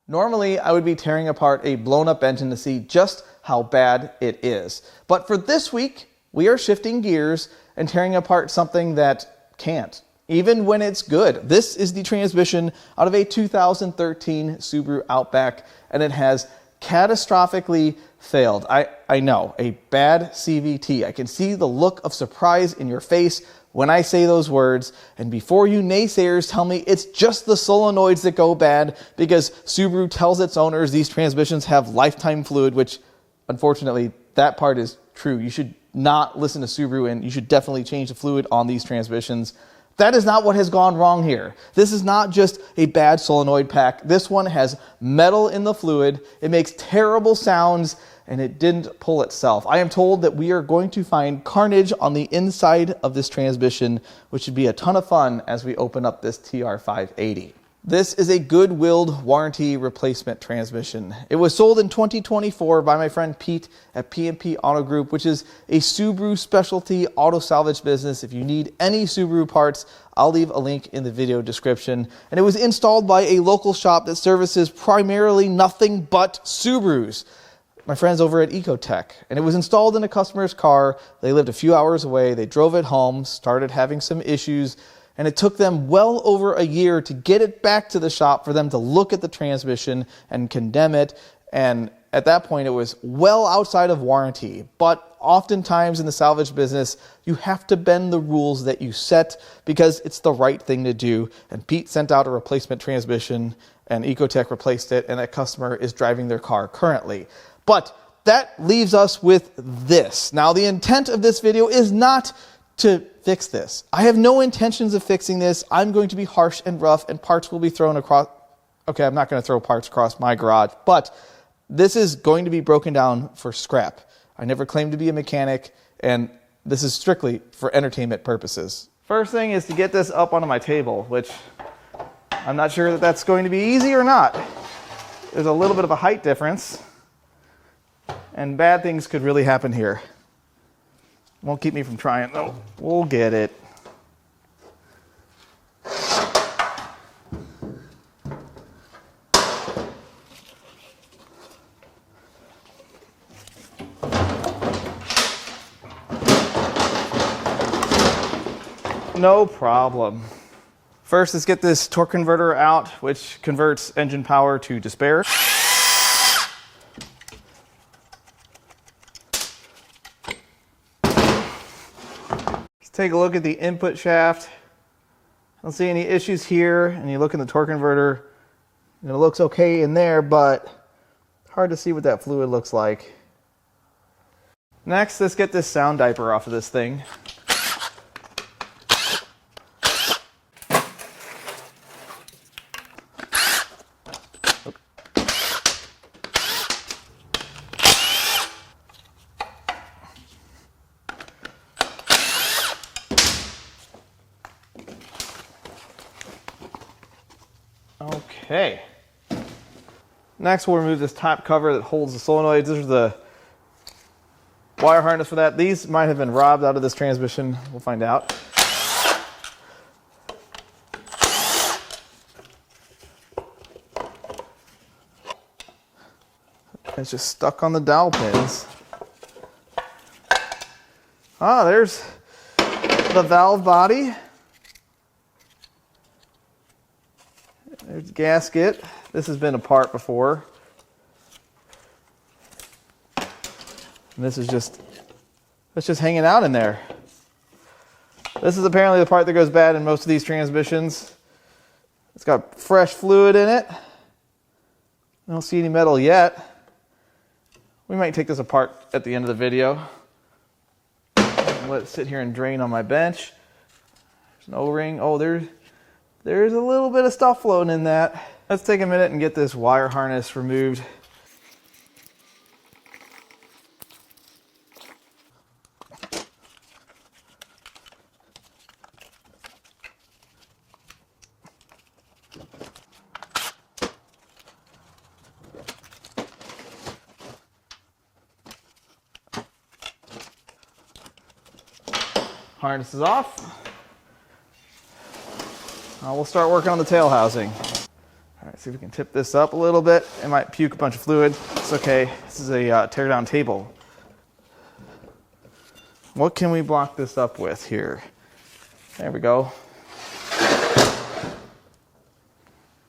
Normally, I would be tearing apart a blown up engine to see just how bad it is. But for this week, we are shifting gears and tearing apart something that can't, even when it's good. This is the transmission out of a 2013 Subaru Outback, and it has catastrophically failed. I know, a bad CVT. I can see the look of surprise in your face when I say those words, and before you naysayers tell me it's just the solenoids that go bad because Subaru tells its owners these transmissions have lifetime fluid, which unfortunately that part is true. You should not listen to Subaru, and you should definitely change the fluid on these transmissions. That is not what has gone wrong here. This is not just a bad solenoid pack. This one has metal in the fluid. It makes terrible sounds, and it didn't pull itself. I am told that we are going to find carnage on the inside of this transmission, which should be a ton of fun as we open up this TR580. This is a good-willed warranty replacement transmission. It was sold in 2024 by my friend Pete at P&P Auto Group, which is a Subaru specialty auto salvage business. If you need any Subaru parts, I'll leave a link in the video description. And it was installed by a local shop that services primarily nothing but Subarus. My friends over at Ecotech. And it was installed in a customer's car. They lived a few hours away. They drove it home, started having some issues, and it took them well over a year to get it back to the shop for them to look at the transmission and condemn it. And at that point, it was well outside of warranty. But oftentimes in the salvage business, you have to bend the rules that you set because it's the right thing to do. And Pete sent out a replacement transmission, and Ecotech replaced it, and that customer is driving their car currently. But that leaves us with this. Now, the intent of this video is not to fix this. I have no intentions of fixing this. I'm going to be harsh and rough, and parts will be thrown across. Okay, I'm not going to throw parts across my garage, but this is going to be broken down for scrap. I never claimed to be a mechanic, and this is strictly for entertainment purposes. First thing is to get this up onto my table, which I'm not sure that that's going to be easy or not. There's a little bit of a height difference, and bad things could really happen here. Won't keep me from trying though. We'll get it. No problem. First, let's get this torque converter out, which converts engine power to despair. Take a look at the input shaft. I don't see any issues here. And you look in the torque converter, and it looks okay in there, but hard to see what that fluid looks like. Next, let's get this sound diaper off of this thing. Okay. Next, we'll remove this top cover that holds the solenoids. This is the wire harness for that. These might have been robbed out of this transmission. We'll find out. It's just stuck on the dowel pins. Ah, there's the valve body. There's the gasket. This has been apart before. And this is just, it's just hanging out in there. This is apparently the part that goes bad in most of these transmissions. It's got fresh fluid in it. I don't see any metal yet. We might take this apart at the end of the video. Let it sit here and drain on my bench. There's an O-ring. Oh, there's a little bit of stuff floating in that. Let's take a minute and get this wire harness removed. Harness is off. We'll start working on the tail housing. All right, Let's see if we can tip this up a little bit. It might puke a bunch of fluid. It's okay. This is a tear-down table. What can we block this up with here? There we go.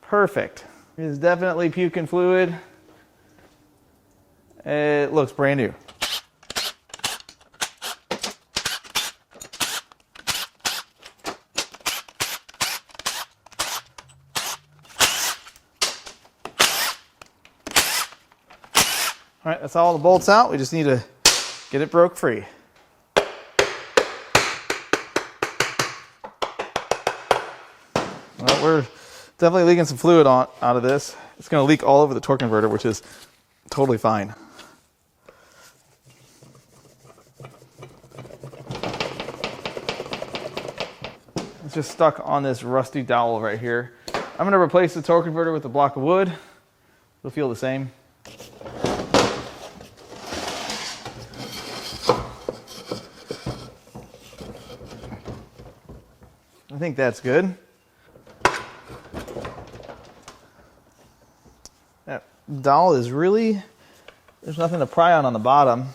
Perfect. It is definitely puking fluid. It looks brand new. All right, that's all the bolts out. We just need to get it broke free. Well, we're definitely leaking some fluid out of this. It's going to leak all over the torque converter, which is totally fine. It's just stuck on this rusty dowel right here. I'm going to replace the torque converter with a block of wood. It'll feel the same. I think that's good. That dowel is really, there's nothing to pry on the bottom.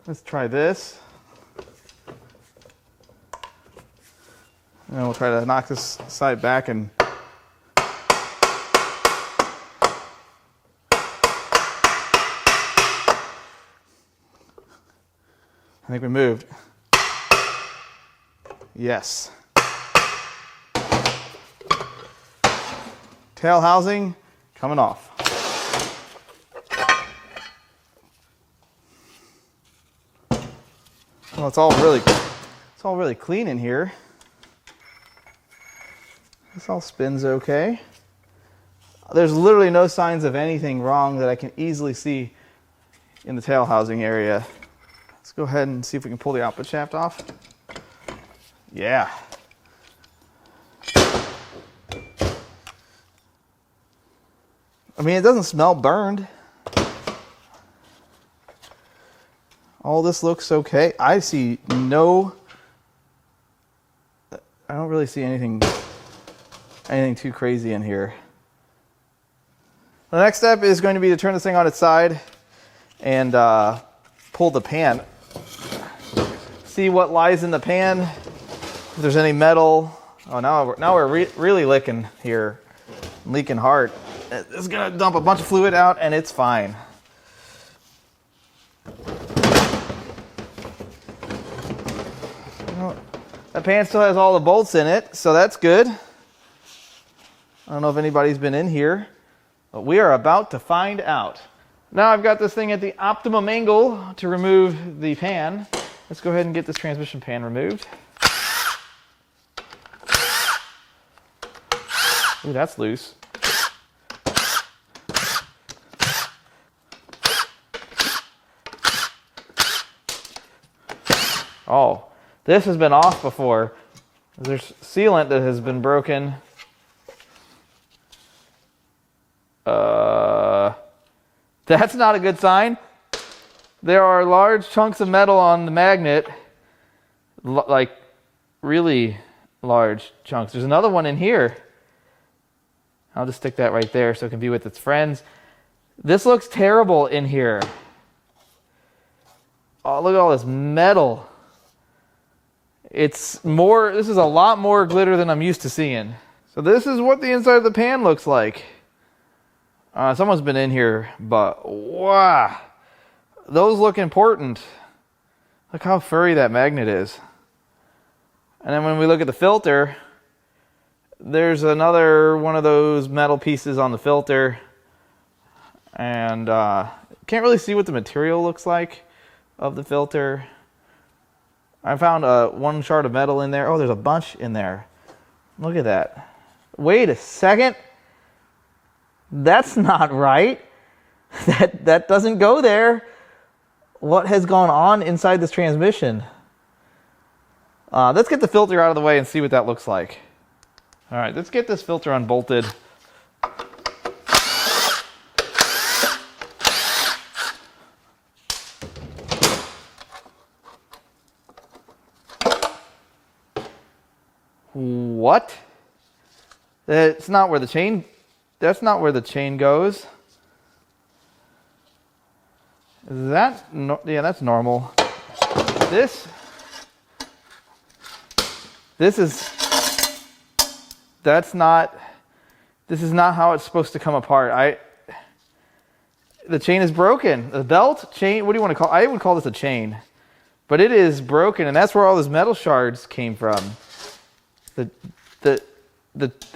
Let's try this. And then we'll try to knock this side back and I think we moved. Yes. Tail housing coming off. Well, it's all really clean in here. This all spins okay. There's literally no signs of anything wrong that I can easily see in the tail housing area. Let's go ahead and see if we can pull the output shaft off. Yeah. I mean, it doesn't smell burned. All this looks okay. I don't really see anything too crazy in here. The next step is going to be to turn this thing on its side and pull the pan. See what lies in the pan. If there's any metal. Oh, now we're really licking here, leaking hard. It's gonna dump a bunch of fluid out, and it's fine. Well, that pan still has all the bolts in it, so that's good. I don't know if anybody's been in here, but we are about to find out. Now I've got this thing at the optimum angle to remove the pan. Let's go ahead and get this transmission pan removed. Ooh, that's loose. Oh, this has been off before. There's sealant that has been broken. That's not a good sign. There are large chunks of metal on the magnet, like really large chunks. There's another one in here. I'll just stick that right there so it can be with its friends. This looks terrible in here. Oh, look at all this metal. This is a lot more glitter than I'm used to seeing. So this is what the inside of the pan looks like. Someone's been in here, but wow. Those look important. Look how furry that magnet is. And then when we look at the filter, there's another one of those metal pieces on the filter. And can't really see what the material looks like of the filter. I found one shard of metal in there. Oh, there's a bunch in there. Look at that. Wait a second. That's not right. That doesn't go there. What has gone on inside this transmission? Let's get the filter out of the way and see what that looks like. All right, let's get this filter unbolted. What? That's not where the chain goes. Is that, yeah, that's normal. This is not how it's supposed to come apart. The chain is broken. The belt, chain, what do you want to call it? I would call this a chain. But it is broken, and that's where all those metal shards came from. The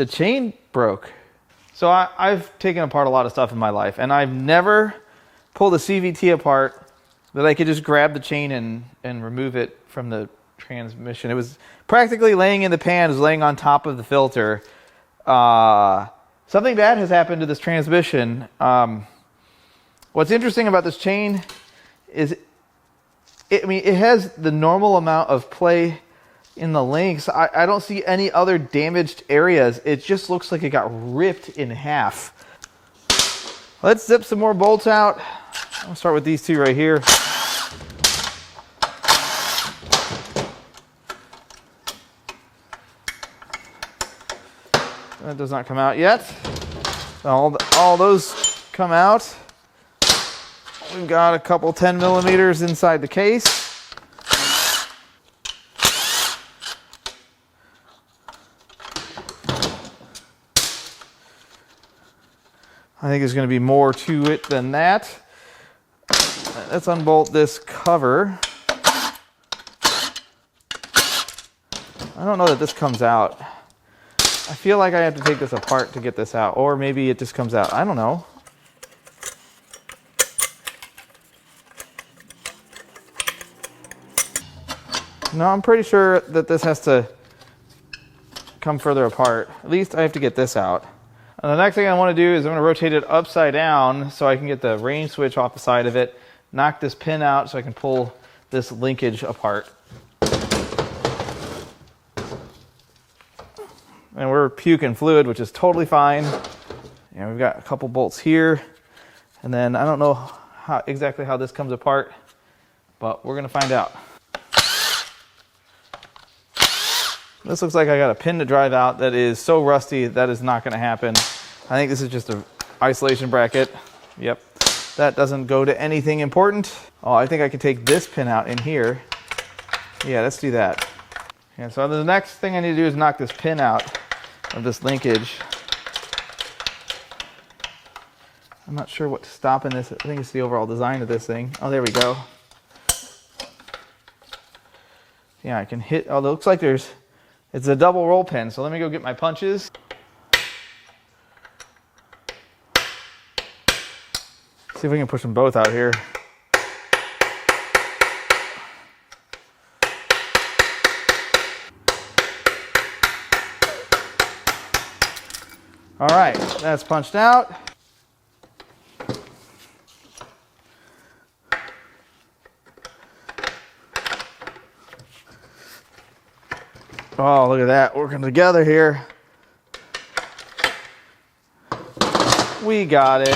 chain broke. So I've taken apart a lot of stuff in my life, and I've never pulled a CVT apart that I could just grab the chain and remove it from the transmission. It was practically laying in the pan, it was laying on top of the filter. Something bad has happened to this transmission. What's interesting about this chain is, it has the normal amount of play in the links. I don't see any other damaged areas. It just looks like it got ripped in half. Let's zip some more bolts out. I'll start with these two right here. That does not come out yet. All those come out. We've got a couple 10 millimeters inside the case. I think there's going to be more to it than that. Let's unbolt this cover. I don't know that this comes out. I feel like I have to take this apart to get this out, or maybe it just comes out. I don't know. No, I'm pretty sure that this has to come further apart. At least I have to get this out. And the next thing I want to do is I'm going to rotate it upside down so I can get the range switch off the side of it, knock this pin out so I can pull this linkage apart. And we're puking fluid, which is totally fine. And we've got a couple bolts here. And then I don't know exactly how this comes apart, but we're going to find out. This looks like I got a pin to drive out that is so rusty that is not going to happen. I think this is just an isolation bracket. Yep. That doesn't go to anything important. Oh, I think I could take this pin out in here. Yeah, let's do that. Yeah, so the next thing I need to do is knock this pin out of this linkage. I'm not sure what's stopping this. I think it's the overall design of this thing. Oh, there we go. Yeah, I can hit. Oh, it looks like it's a double roll pin. So let me go get my punches. See if we can push them both out here. All right, that's punched out. Oh, look at that, working together here. We got it.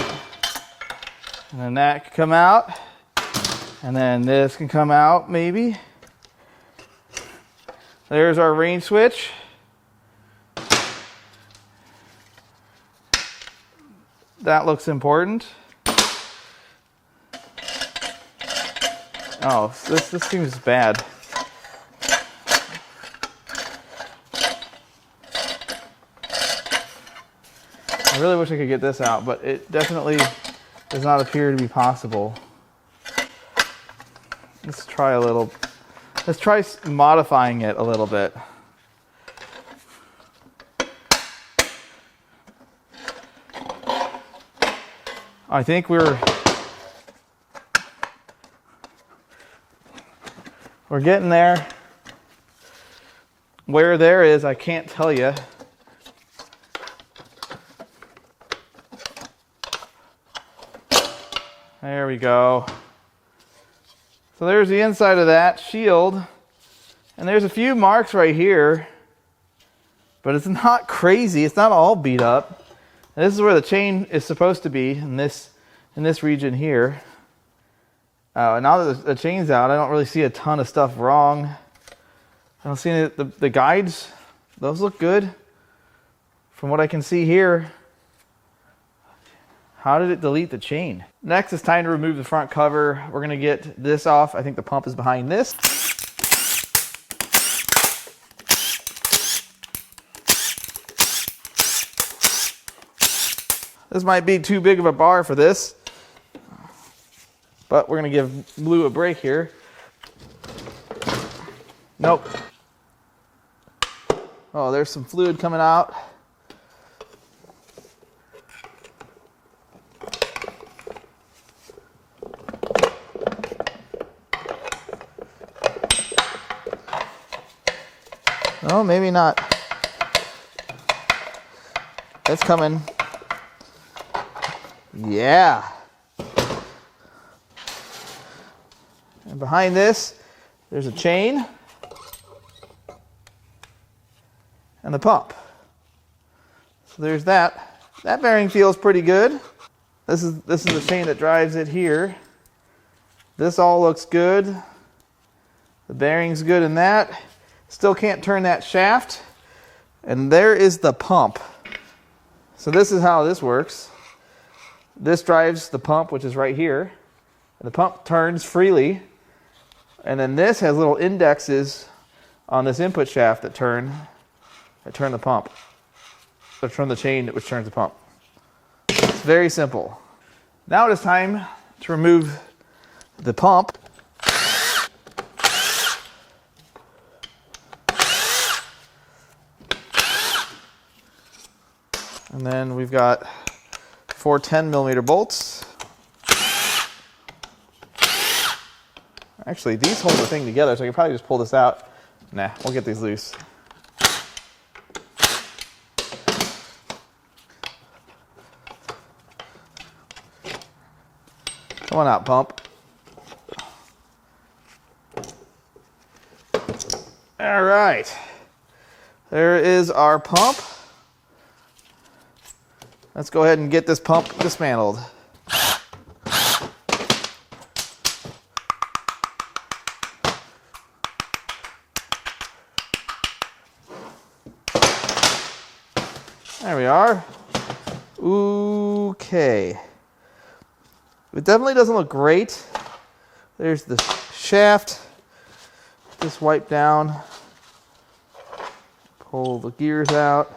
And then that can come out. And then this can come out, maybe. There's our range switch. That looks important. Oh, this seems bad. I really wish I could get this out, but it definitely does not appear to be possible. Let's try modifying it a little bit. I think we're getting there. Where there is, I can't tell you. There we go. So there's the inside of that shield. And there's a few marks right here. But it's not crazy. It's not all beat up. And this is where the chain is supposed to be, in this region here. Now that the chain's out, I don't really see a ton of stuff wrong. I don't see any, the guides those look good from what I can see here. How did it delete the chain? Next, it's time to remove the front cover. We're gonna get this off. I think the pump is behind this. This might be too big of a bar for this, but we're gonna give glue a break here. Nope. Oh, there's some fluid coming out. Oh, maybe not. It's coming. Yeah. And behind this, there's a chain and the pump. So there's that. That bearing feels pretty good. This is the chain that drives it here. This all looks good. The bearing's good in that. Still can't turn that shaft. And there is the pump. So this is how this works. This drives the pump, which is right here. And the pump turns freely. And then this has little indexes on this input shaft that turn the pump. Or turn the chain which turns the pump. It's very simple. Now it is time to remove the pump. And then we've got 4 10mm bolts. Actually, these hold the thing together, so I can probably just pull this out. Nah, we'll get these loose. Come on out, pump. All right. There is our pump. Let's go ahead and get this pump dismantled. There we are. Okay. It definitely doesn't look great. There's the shaft. Just wipe down. Pull the gears out.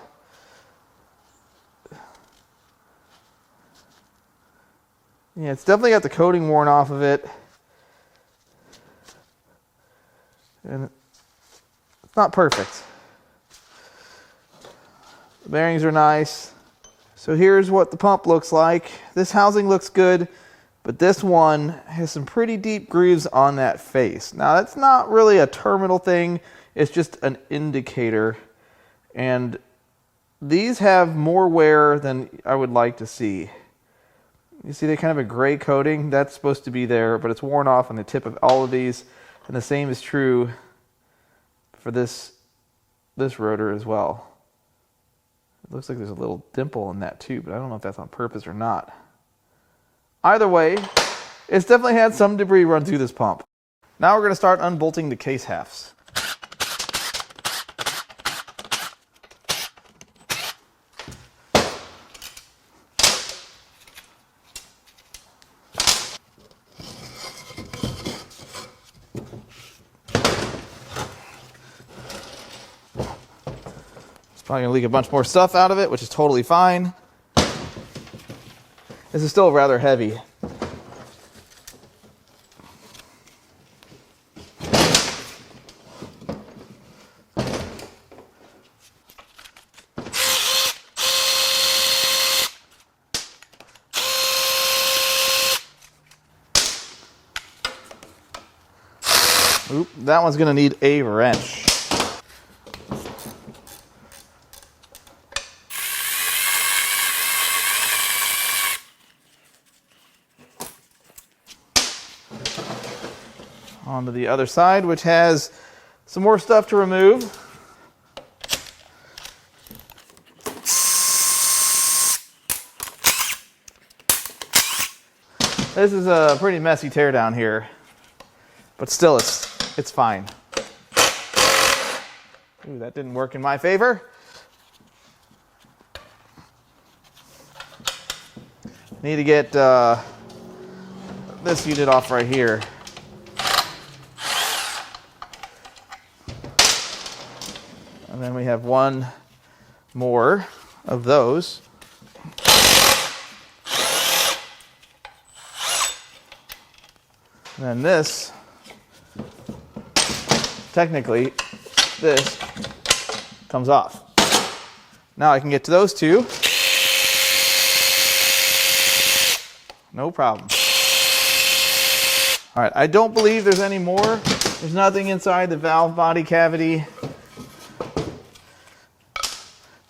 Yeah, it's definitely got the coating worn off of it. And it's not perfect. The bearings are nice. So here's what the pump looks like. This housing looks good, but this one has some pretty deep grooves on that face. Now that's not really a terminal thing, it's just an indicator. And these have more wear than I would like to see. You see they kind of a gray coating. That's supposed to be there, but it's worn off on the tip of all of these. And the same is true for this rotor as well. It looks like there's a little dimple in that too, but I don't know if that's on purpose or not. Either way, it's definitely had some debris run through this pump. Now we're going to start unbolting the case halves. Probably gonna leak a bunch more stuff out of it, which is totally fine. This is still rather heavy. Oop, that one's gonna need a wrench. Onto the other side, which has some more stuff to remove. This is a pretty messy teardown here, but still it's fine. Ooh, that didn't work in my favor. Need to get this unit off right here. And then we have one more of those. And then this, technically, this comes off. Now I can get to those two. No problem. All right, I don't believe there's any more. There's nothing inside the valve body cavity.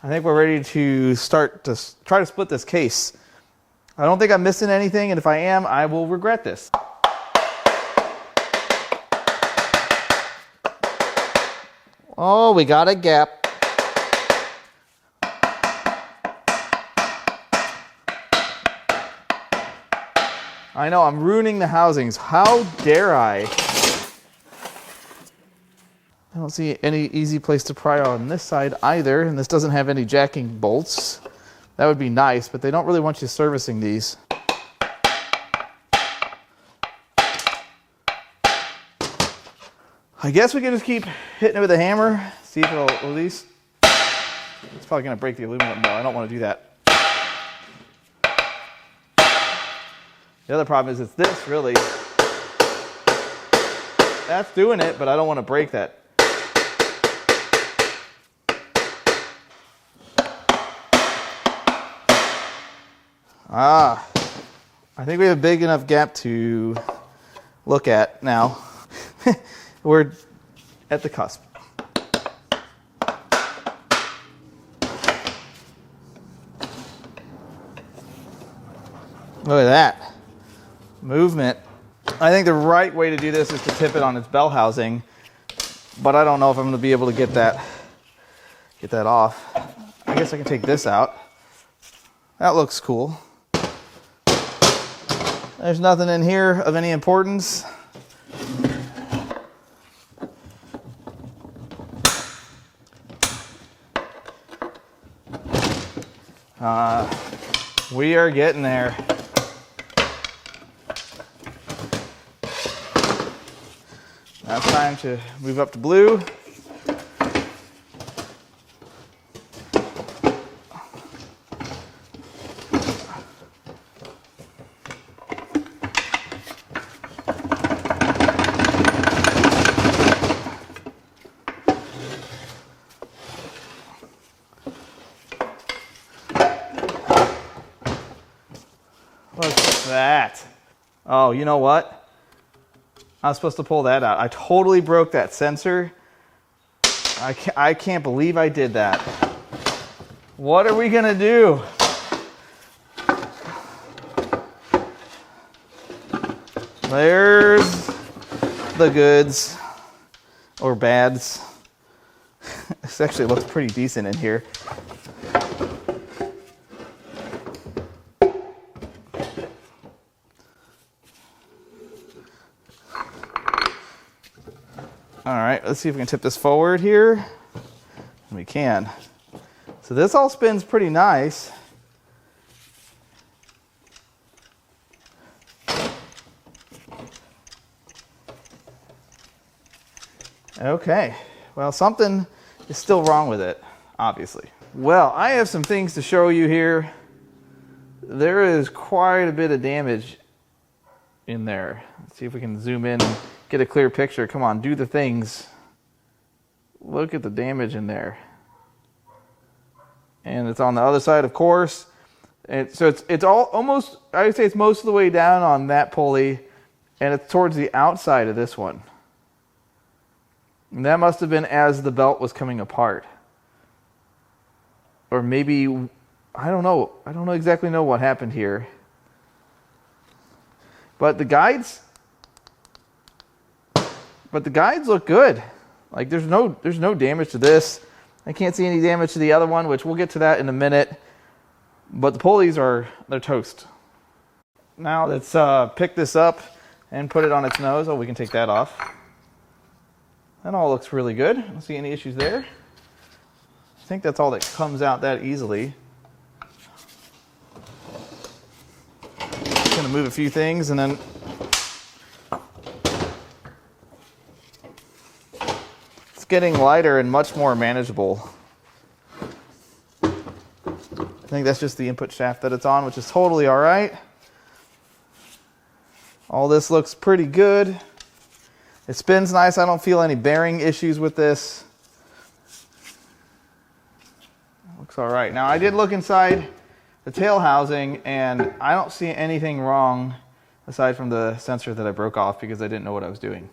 I think we're ready to start to try to split this case. I don't think I'm missing anything, and if I am, I will regret this. Oh, we got a gap. I know, I'm ruining the housings. How dare I? I don't see any easy place to pry on this side either, and this doesn't have any jacking bolts. That would be nice, but they don't really want you servicing these. I guess we can just keep hitting it with a hammer, see if it'll at least... It's probably going to break the aluminum though. I don't want to do that. The other problem is it's this, really. That's doing it, but I don't want to break that. Ah, I think we have a big enough gap to look at now. We're at the cusp. Look at that. Movement. I think the right way to do this is to tip it on its bell housing, but I don't know if I'm going to be able to get that off. I guess I can take this out. That looks cool. There's nothing in here of any importance. We are getting there. Now it's time to move up to blue. Look at that. Oh, you know what? I was supposed to pull that out. I totally broke that sensor. I can't believe I did that. What are we gonna do? There's the goods or bads. This actually looks pretty decent in here. All right, let's see if we can tip this forward here. We can. So this all spins pretty nice. Okay, well, something is still wrong with it, obviously. Well, I have some things to show you here. There is quite a bit of damage in there. Let's see if we can zoom in and get a clear picture. Come on, do the things. Look at the damage in there. And it's on the other side, of course. So it's all almost, I would say it's most of the way down on that pulley, and it's towards the outside of this one. And that must have been as the belt was coming apart. Or maybe, I don't know. I don't exactly know what happened here. But the guides look good. Like there's no damage to this. I can't see any damage to the other one, which we'll get to that in a minute. But the pulleys they're toast. Now let's pick this up and put it on its nose. Oh, we can take that off. That all looks really good. I don't see any issues there. I think that's all that comes out that easily. Just gonna move a few things and then it's getting lighter and much more manageable. I think that's just the input shaft that it's on, which is totally all right. All this looks pretty good. It spins nice. I don't feel any bearing issues with this. Looks all right. Now I did look inside the tail housing and I don't see anything wrong aside from the sensor that I broke off because I didn't know what I was doing.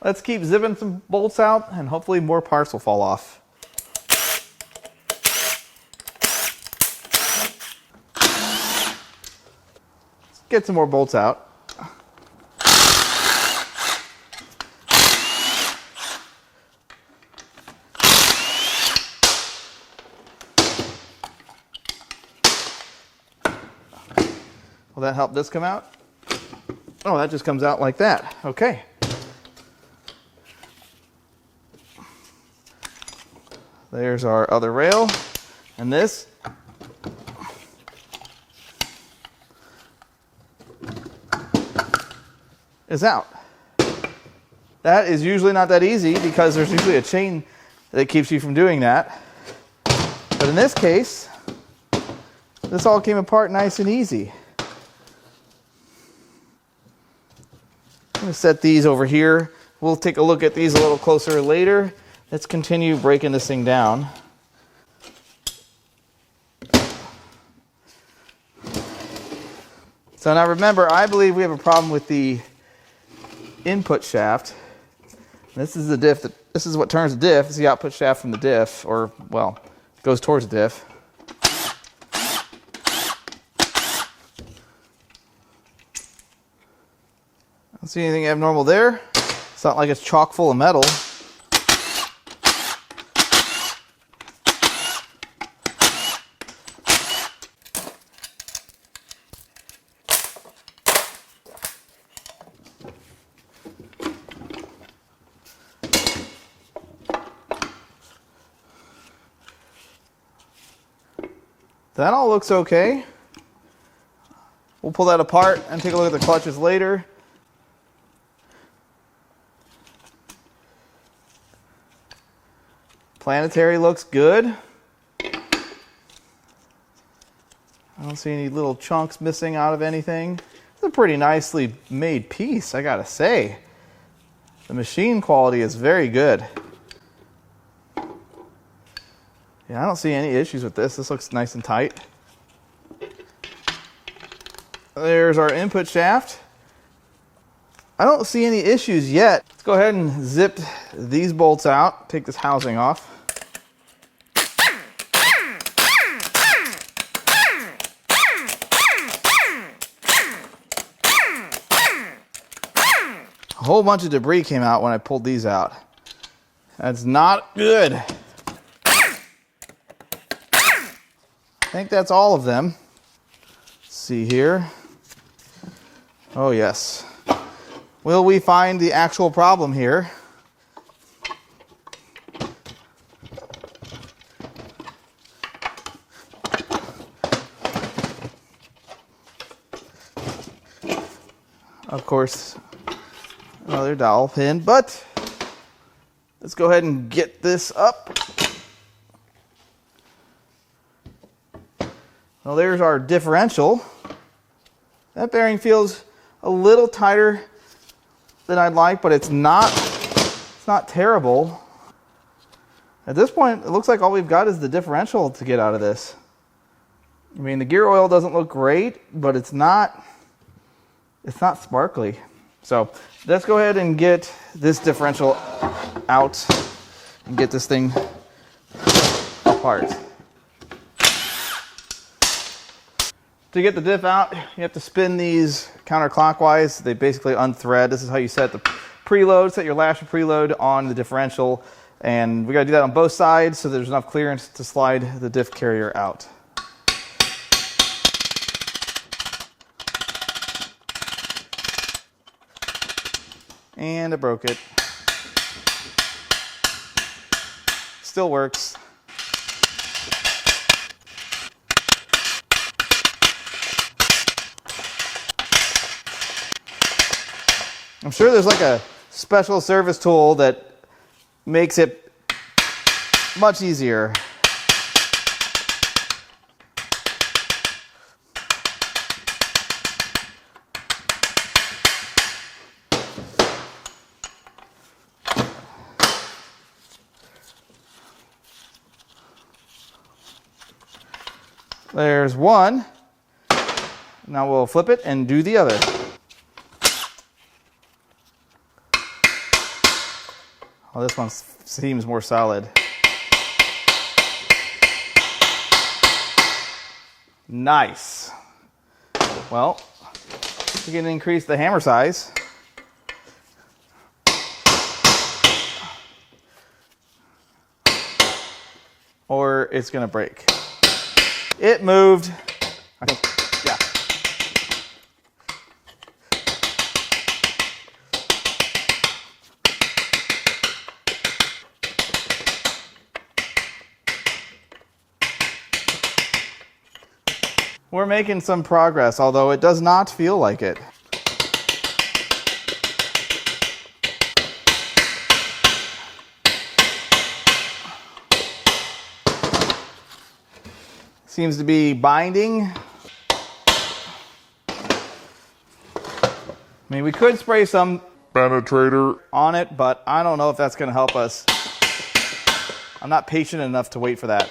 Let's keep zipping some bolts out and hopefully more parts will fall off. Let's get some more bolts out. Will that help this come out? Oh, that just comes out like that. Okay. There's our other rail. And this is out. That is usually not that easy because there's usually a chain that keeps you from doing that. But in this case, this all came apart nice and easy. I'm going to set these over here. We'll take a look at these a little closer later. Let's continue breaking this thing down. So now remember, I believe we have a problem with the input shaft. This is the diff. This is what turns the diff. It's the output shaft from the diff, or well, goes towards the diff. I don't see anything abnormal there. It's not like it's chock full of metal. That all looks okay. We'll pull that apart and take a look at the clutches later. Planetary looks good. I don't see any little chunks missing out of anything. It's a pretty nicely made piece, I gotta say. The machine quality is very good. Yeah, I don't see any issues with this. This looks nice and tight. There's our input shaft. I don't see any issues yet. Let's go ahead and zip these bolts out. Take this housing off. A whole bunch of debris came out when I pulled these out. That's not good. I think that's all of them. Let's see here. Oh yes. Will we find the actual problem here? Of course, another dowel pin, but let's go ahead and get this up. Well, there's our differential. That bearing feels a little tighter than I'd like, but it's not terrible. At this point, it looks like all we've got is the differential to get out of this. I mean, the gear oil doesn't look great, but it's not sparkly. So let's go ahead and get this differential out and get this thing apart. To get the diff out, you have to spin these counterclockwise. They basically unthread. This is how you set the preload, set your lasher preload on the differential. And we gotta do that on both sides so there's enough clearance to slide the diff carrier out. And I broke it. still works. I'm sure there's like a special service tool that makes it much easier. There's one. Now we'll flip it and do the other. Oh, this one seems more solid. Nice. Well, we can increase the hammer size. Or it's gonna break. It moved. I think, yeah. We're making some progress, although it does not feel like it. Seems to be binding. I mean, we could spray some penetrator on it, but I don't know if that's going to help us. I'm not patient enough to wait for that.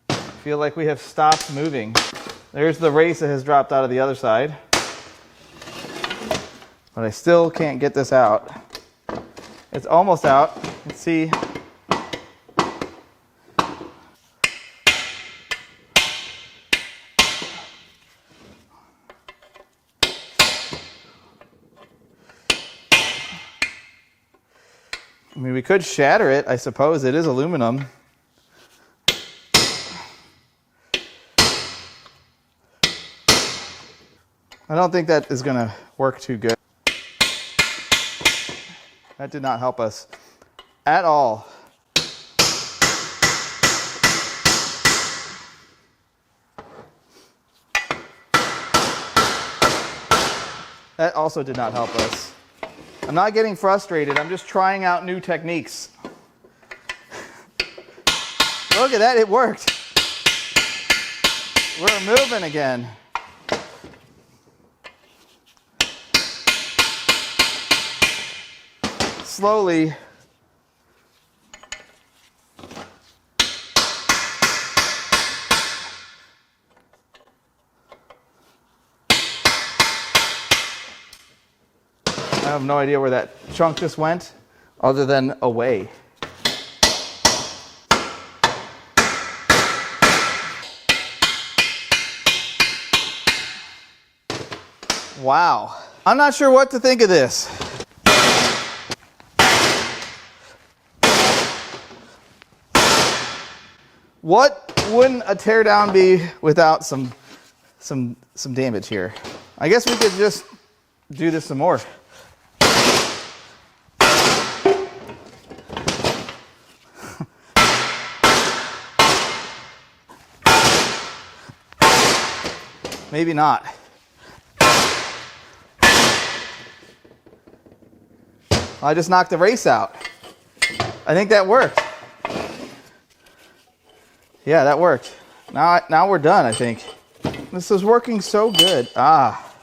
I feel like we have stopped moving. There's the race that has dropped out of the other side. But I still can't get this out. It's almost out. Let's see. I mean, we could shatter it, I suppose. It is aluminum. I don't think that is going to work too good. That did not help us at all. That also did not help us. I'm not getting frustrated. I'm just trying out new techniques. Look at that, it worked. We're moving again. Slowly. I have no idea where that chunk just went, other than away. Wow. I'm not sure what to think of this. What wouldn't a teardown be without some damage here? I guess we could just do this some more. Maybe not. I just knocked the race out. I think that worked. Yeah, that worked. Now we're done, I think. This is working so good. Ah.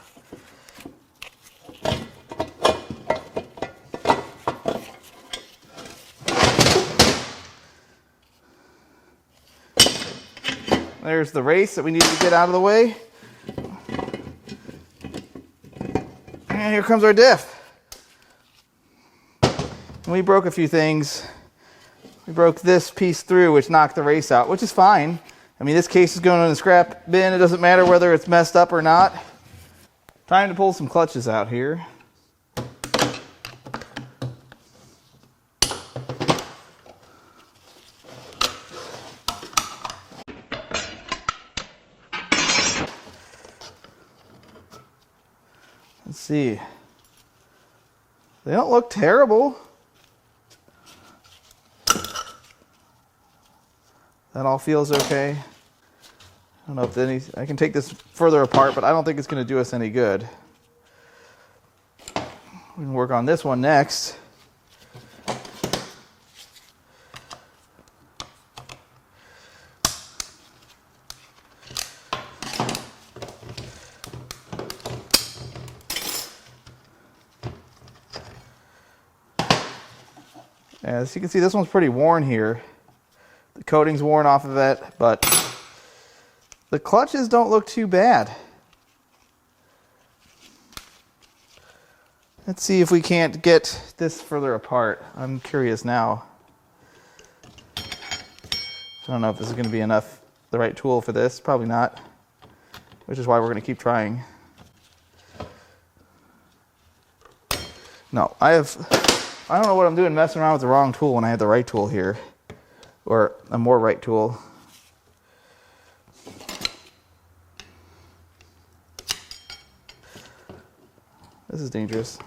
There's the race that we needed to get out of the way. And here comes our diff. And we broke a few things. We broke this piece through, which knocked the race out, which is fine. I mean, this case is going in the scrap bin. It doesn't matter whether it's messed up or not. Time to pull some clutches out here. Let's see. They don't look terrible. That all feels okay. I don't know if I can take this further apart, but I don't think it's going to do us any good. We can work on this one next. As you can see, this one's pretty worn here. The coating's worn off of it, but the clutches don't look too bad. Let's see if we can't get this further apart. I'm curious now. I don't know if this is going to be enough, the right tool for this. Probably not, which is why we're going to keep trying. No, I don't know what I'm doing messing around with the wrong tool when I have the right tool here. Or a more right tool. This is dangerous.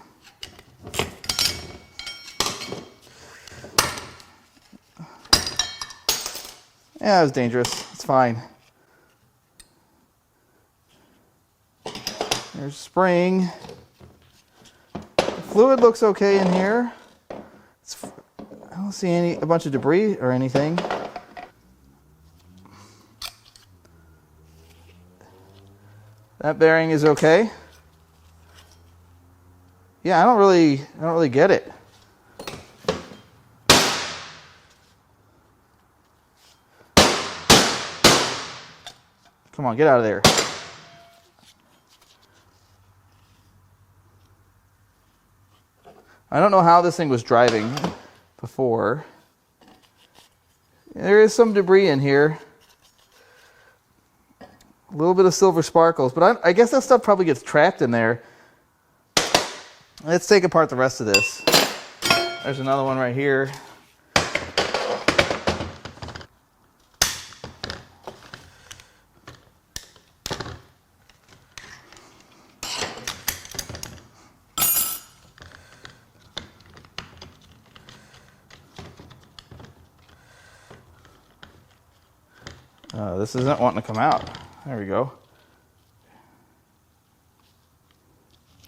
Yeah, it was dangerous. It's fine. There's spring. The fluid looks okay in here. I don't see a bunch of debris or anything. That bearing is okay. Yeah, I don't really get it. Come on, get out of there. I don't know how this thing was driving before. There is some debris in here. A little bit of silver sparkles, but I guess that stuff probably gets trapped in there. Let's take apart the rest of this. There's another one right here. This isn't wanting to come out. There we go.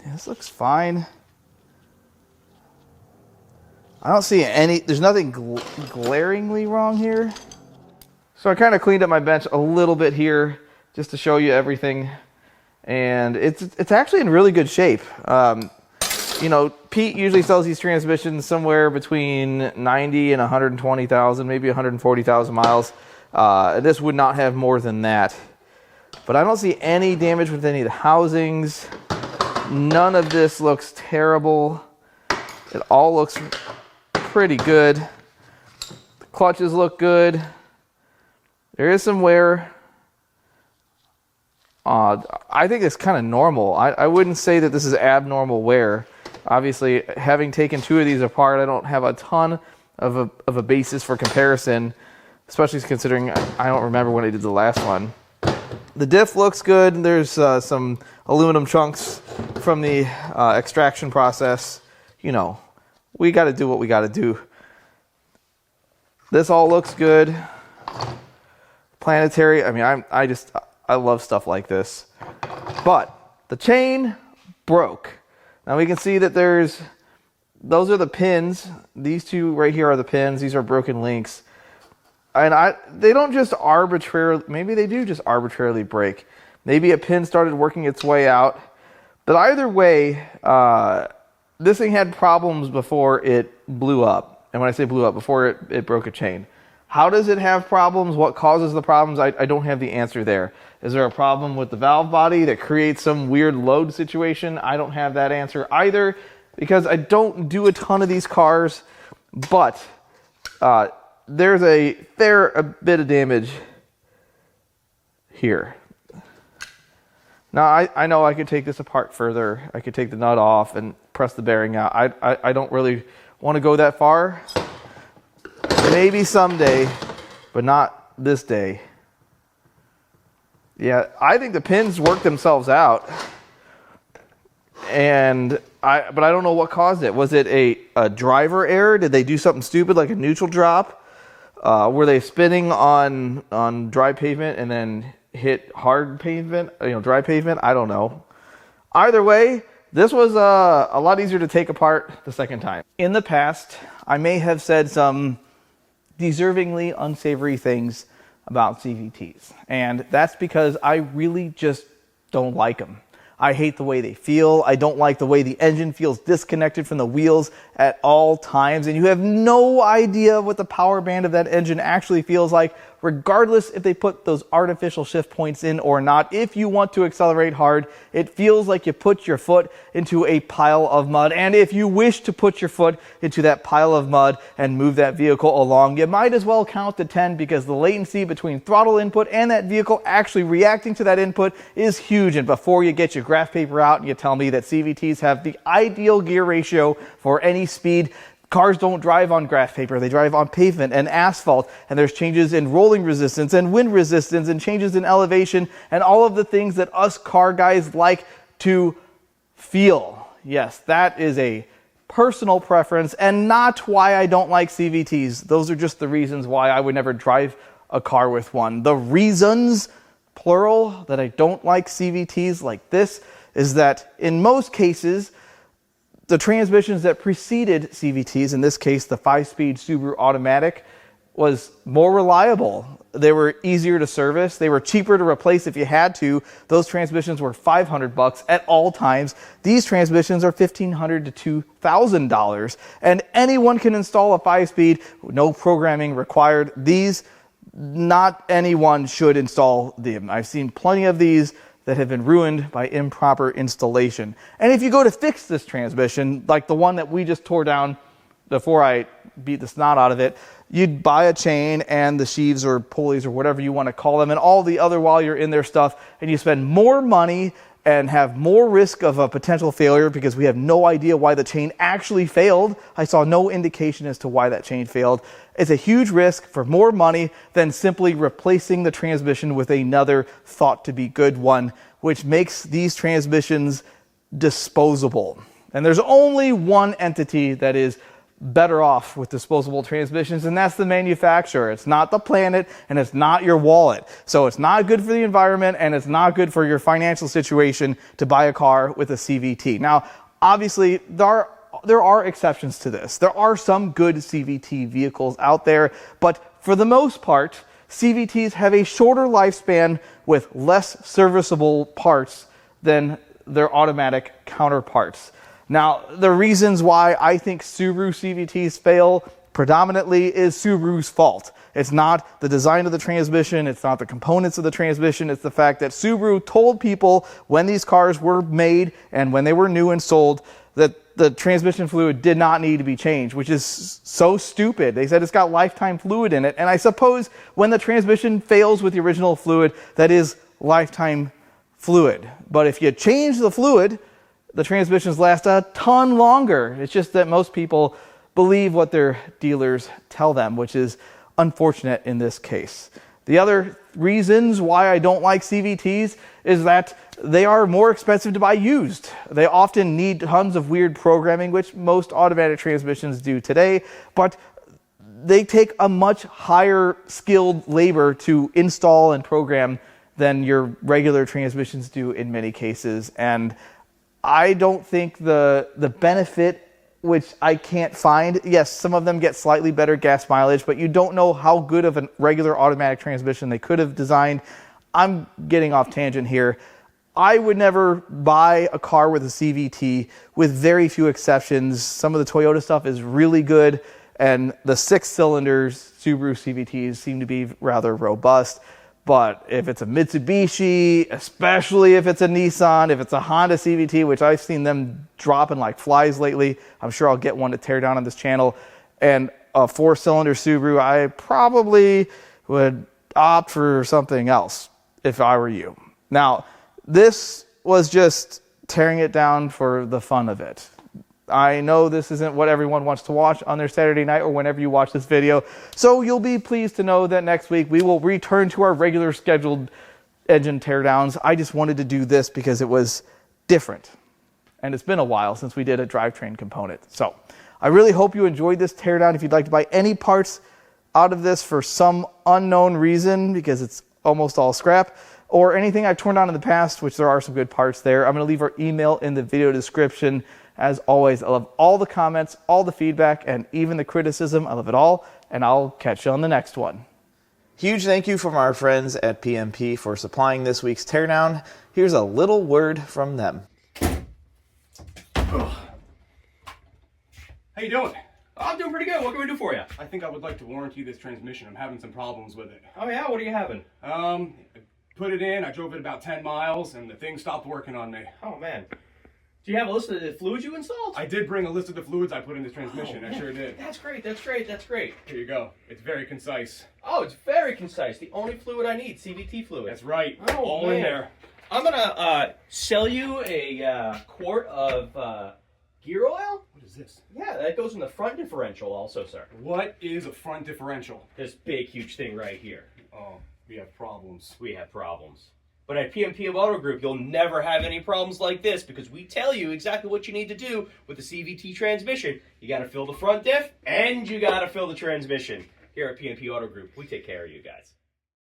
Yeah, this looks fine. I don't see there's nothing glaringly wrong here. So I kind of cleaned up my bench a little bit here just to show you everything. And it's actually in really good shape. You know, Pete usually sells these transmissions somewhere between 90 and 120,000, maybe 140,000 miles. This would not have more than that. But I don't see any damage with any of the housings. None of this looks terrible. It all looks pretty good. The clutches look good. There is some wear. I think it's kind of normal. I wouldn't say that this is abnormal wear. Obviously, having taken two of these apart, I don't have a ton of a basis for comparison, especially considering I don't remember when I did the last one. The diff looks good. There's some aluminum chunks from the extraction process. You know, we got to do what we got to do. This all looks good. Planetary, I mean, I love stuff like this. But the chain broke. Now we can see that those are the pins. These two right here are the pins. These are broken links. And they don't just arbitrarily, maybe they do just arbitrarily break. Maybe a pin started working its way out. But either way, this thing had problems before it blew up. And when I say blew up, before it broke a chain. How does it have problems? What causes the problems? I don't have the answer there. Is there a problem with the valve body that creates some weird load situation? I don't have that answer either, because I don't do a ton of these cars. But there's a fair bit of damage here. Now, I know I could take this apart further. I could take the nut off and press the bearing out. I don't really want to go that far. Maybe someday, but not this day. Yeah, I think the pins work themselves out. And but I don't know what caused it. Was it a driver error? Did they do something stupid like a neutral drop? Were they spinning on dry pavement and then hit hard pavement, dry pavement? I don't know. Either way, this was a lot easier to take apart the second time. In the past, I may have said some deservingly unsavory things about CVTs, and that's because I really just don't like them. I hate the way they feel. I don't like the way the engine feels disconnected from the wheels at all times, and you have no idea what the power band of that engine actually feels like, regardless if they put those artificial shift points in or not. If you want to accelerate hard, it feels like you put your foot into a pile of mud, and if you wish to put your foot into that pile of mud and move that vehicle along, you might as well count to 10, because the latency between throttle input and that vehicle actually reacting to that input is huge. And before you get your graph paper out and you tell me that CVTs have the ideal gear ratio for any speed, cars don't drive on graph paper, they drive on pavement and asphalt, and there's changes in rolling resistance and wind resistance and changes in elevation and all of the things that us car guys like to feel. Yes, that is a personal preference and not why I don't like CVTs. Those are just the reasons why I would never drive a car with one. The reasons, plural, that I don't like CVTs like this is that in most cases, the transmissions that preceded CVTs, in this case the 5-speed Subaru Automatic, was more reliable. They were easier to service. They were cheaper to replace if you had to. Those transmissions were $500 at all times. These transmissions are $1,500 to $2,000. And anyone can install a 5-speed, no programming required. These, not anyone should install them. I've seen plenty of these that have been ruined by improper installation. And if you go to fix this transmission, like the one that we just tore down before I beat the snot out of it, you'd buy a chain and the sheaves or pulleys or whatever you want to call them and all the other while you're in there stuff, and you spend more money and have more risk of a potential failure because we have no idea why the chain actually failed. I saw no indication as to why that chain failed. It's a huge risk for more money than simply replacing the transmission with another thought to be good one, which makes these transmissions disposable. And there's only one entity that is better off with disposable transmissions, and that's the manufacturer. It's not the planet, and it's not your wallet. So it's not good for the environment, and it's not good for your financial situation to buy a car with a CVT. Now, obviously, there are exceptions to this. There are some good CVT vehicles out there, but for the most part, CVTs have a shorter lifespan with less serviceable parts than their automatic counterparts. Now, the reasons why I think Subaru CVTs fail predominantly is Subaru's fault. It's not the design of the transmission, it's not the components of the transmission, it's the fact that Subaru told people when these cars were made and when they were new and sold that the transmission fluid did not need to be changed, which is so stupid. They said it's got lifetime fluid in it, and I suppose when the transmission fails with the original fluid, that is lifetime fluid. But if you change the fluid, the transmissions last a ton longer. It's just that most people believe what their dealers tell them, which is unfortunate in this case. The other reasons why I don't like CVTs is that they are more expensive to buy used. They often need tons of weird programming, which most automatic transmissions do today, but they take a much higher skilled labor to install and program than your regular transmissions do in many cases. And I don't think the benefit, which I can't find, yes, some of them get slightly better gas mileage, but you don't know how good of a regular automatic transmission they could have designed. I'm getting off tangent here. I would never buy a car with a CVT, with very few exceptions. Some of the Toyota stuff is really good, and the 6-cylinders Subaru CVTs seem to be rather robust. But if it's a Mitsubishi, especially if it's a Nissan, if it's a Honda CVT, which I've seen them dropping like flies lately, I'm sure I'll get one to tear down on this channel, and a 4-cylinder Subaru, I probably would opt for something else if I were you. Now, this was just tearing it down for the fun of it. I know this isn't what everyone wants to watch on their Saturday night or whenever you watch this video, so you'll be pleased to know that next week we will return to our regular scheduled engine teardowns. I just wanted to do this because it was different. and it's been a while since we did a drivetrain component. So I really hope you enjoyed this teardown. If you'd like to buy any parts out of this for some unknown reason, because it's almost all scrap, or anything I've torn down in the past, which there are some good parts there, I'm going to leave our email in the video description. As always, I love all the comments, all the feedback, and even the criticism. I love it all, and I'll catch you on the next one. Huge thank you from our friends at PMP for supplying this week's teardown. Here's a little word from them. How you doing? I'm doing pretty good. What can we do for you? I think I would like to warranty this transmission. I'm having some problems with it. Oh yeah? What are you having? I put it in, I drove it about 10 miles, and the thing stopped working on me. Oh man. Do you have a list of the fluids you installed? I did bring a list of the fluids I put in this transmission. Oh, I sure did. That's great, that's great, that's great. Here you go. It's very concise. Oh, it's very concise. The only fluid I need, CVT fluid. That's right. Oh, all man. in there. I'm gonna sell you a quart of gear oil. What is this? Yeah, that goes in the front differential also, sir. What is a front differential? This big, huge thing right here. Oh, we have problems. We have problems. But at PMP Auto Group, you'll never have any problems like this because we tell you exactly what you need to do with the CVT transmission. You got to fill the front diff and you got to fill the transmission. Here at PMP Auto Group, we take care of you guys.